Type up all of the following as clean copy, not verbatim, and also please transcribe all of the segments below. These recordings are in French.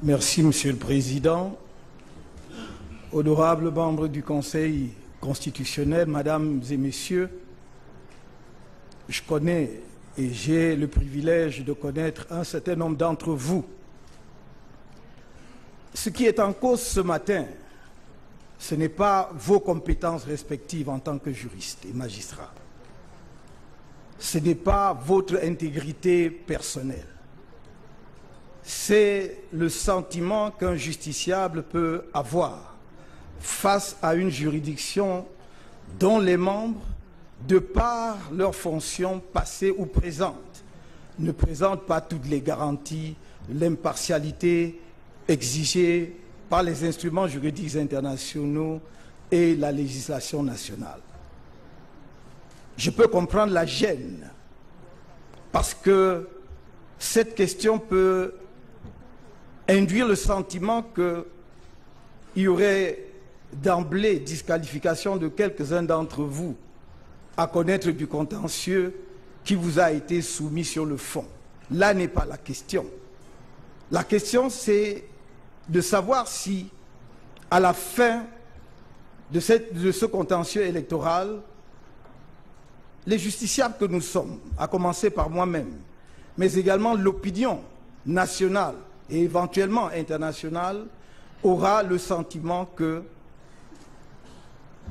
Merci, Monsieur le Président. Honorables membres du Conseil constitutionnel, Mesdames et Messieurs, je connais et j'ai le privilège de connaître un certain nombre d'entre vous. Ce qui est en cause ce matin, ce n'est pas vos compétences respectives en tant que juriste et magistrat. Ce n'est pas votre intégrité personnelle. C'est le sentiment qu'un justiciable peut avoir face à une juridiction dont les membres, de par leurs fonctions passées ou présentes, ne présentent pas toutes les garanties, l'impartialité exigée par les instruments juridiques internationaux et la législation nationale. Je peux comprendre la gêne, parce que cette question peut induire le sentiment qu'il y aurait d'emblée disqualification de quelques-uns d'entre vous à connaître du contentieux qui vous a été soumis sur le fond. Là n'est pas la question. La question, c'est de savoir si, à la fin de ce contentieux électoral, les justiciables que nous sommes, à commencer par moi-même, mais également l'opinion nationale et éventuellement internationale, aura le sentiment que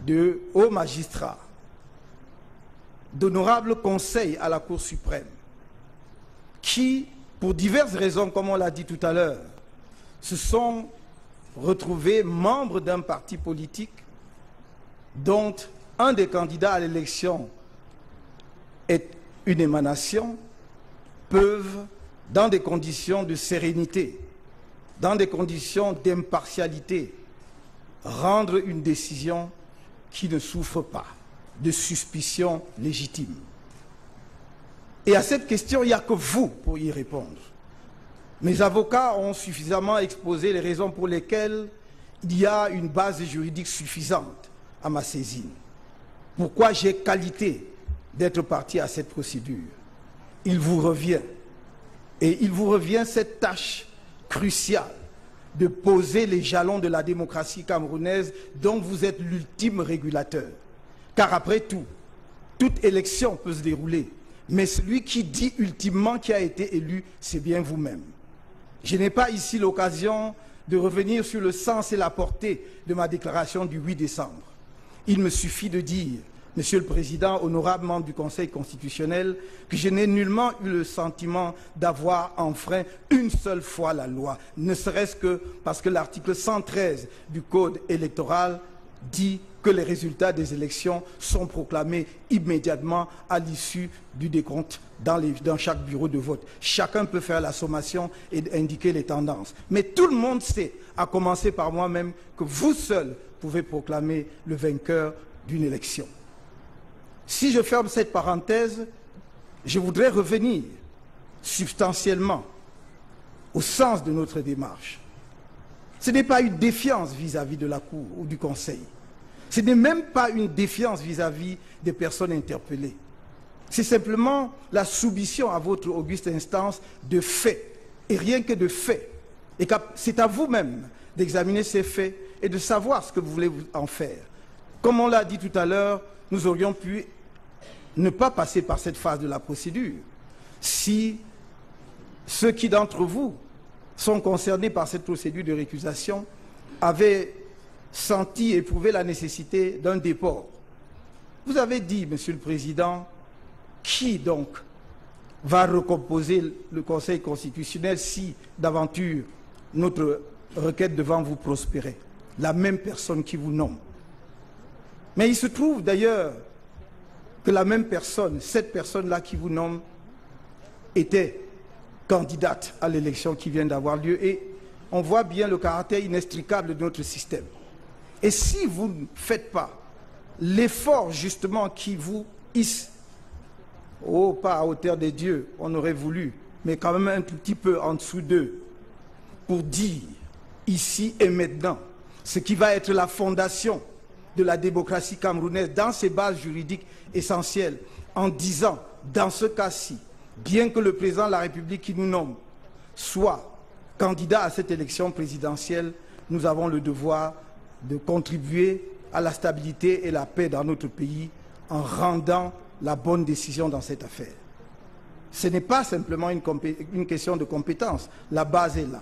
de hauts magistrats, d'honorables conseils à la Cour suprême, qui, pour diverses raisons, comme on l'a dit tout à l'heure, se sont retrouvés membres d'un parti politique dont un des candidats à l'élection est une émanation, peuvent, dans des conditions de sérénité, dans des conditions d'impartialité, rendre une décision qui ne souffre pas de suspicion légitime. Et à cette question, il n'y a que vous pour y répondre. Mes avocats ont suffisamment exposé les raisons pour lesquelles il y a une base juridique suffisante à ma saisine. Pourquoi j'ai qualité d'être partie à cette procédure? Il vous revient, et il vous revient cette tâche cruciale de poser les jalons de la démocratie camerounaise dont vous êtes l'ultime régulateur. Car après tout, toute élection peut se dérouler, mais celui qui dit ultimement qui a été élu, c'est bien vous-même. Je n'ai pas ici l'occasion de revenir sur le sens et la portée de ma déclaration du 8 décembre. Il me suffit de dire, Monsieur le Président, honorable membre du Conseil constitutionnel, que je n'ai nullement eu le sentiment d'avoir enfreint une seule fois la loi, ne serait-ce que parce que l'article 113 du Code électoral dit que les résultats des élections sont proclamés immédiatement à l'issue du décompte dans chaque bureau de vote. Chacun peut faire la sommation et indiquer les tendances. Mais tout le monde sait, à commencer par moi-même, que vous seul pouvez proclamer le vainqueur d'une élection. Si je ferme cette parenthèse, je voudrais revenir substantiellement au sens de notre démarche. Ce n'est pas une défiance vis-à-vis de la Cour ou du Conseil. Ce n'est même pas une défiance vis-à-vis des personnes interpellées. C'est simplement la soumission à votre auguste instance de faits, et rien que de faits. Et c'est à vous-même d'examiner ces faits et de savoir ce que vous voulez en faire. Comme on l'a dit tout à l'heure, nous aurions pu ne pas passer par cette phase de la procédure si ceux qui d'entre vous sont concernés par cette procédure de récusation avaient senti, éprouvé la nécessité d'un déport. Vous avez dit, Monsieur le Président, qui donc va recomposer le Conseil constitutionnel si d'aventure notre requête devant vous prospérait? La même personne qui vous nomme. Mais il se trouve d'ailleurs que la même personne, cette personne-là qui vous nomme, était candidate à l'élection qui vient d'avoir lieu, et on voit bien le caractère inextricable de notre système. Et si vous ne faites pas l'effort justement qui vous hisse, oh, pas à hauteur des dieux, on aurait voulu, mais quand même un tout petit peu en dessous d'eux, pour dire ici et maintenant ce qui va être la fondation de la démocratie camerounaise dans ses bases juridiques essentielles, en disant, dans ce cas-ci, bien que le président de la République qui nous nomme soit candidats à cette élection présidentielle, nous avons le devoir de contribuer à la stabilité et la paix dans notre pays en rendant la bonne décision dans cette affaire. Ce n'est pas simplement une question de compétence. La base est là.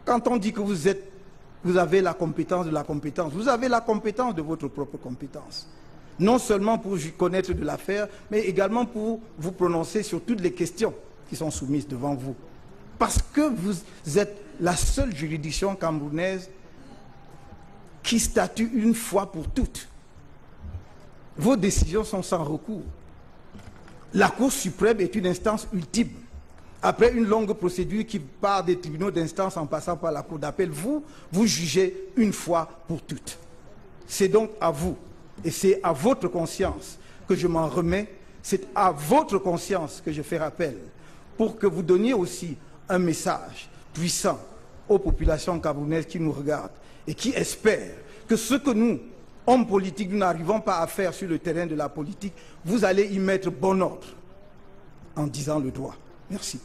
Quand on dit que vous avez la compétence de la compétence, vous avez la compétence de votre propre compétence. Non seulement pour connaître de l'affaire, mais également pour vous prononcer sur toutes les questions qui sont soumises devant vous. Parce que vous êtes la seule juridiction camerounaise qui statue une fois pour toutes. Vos décisions sont sans recours. La Cour suprême est une instance ultime. Après une longue procédure qui part des tribunaux d'instance en passant par la Cour d'appel, vous jugez une fois pour toutes. C'est donc à vous, et c'est à votre conscience que je m'en remets, c'est à votre conscience que je fais appel, pour que vous donniez aussi un message puissant aux populations camerounaises qui nous regardent et qui espèrent que ce que nous, hommes politiques, nous n'arrivons pas à faire sur le terrain de la politique, vous allez y mettre bon ordre en disant le droit. Merci.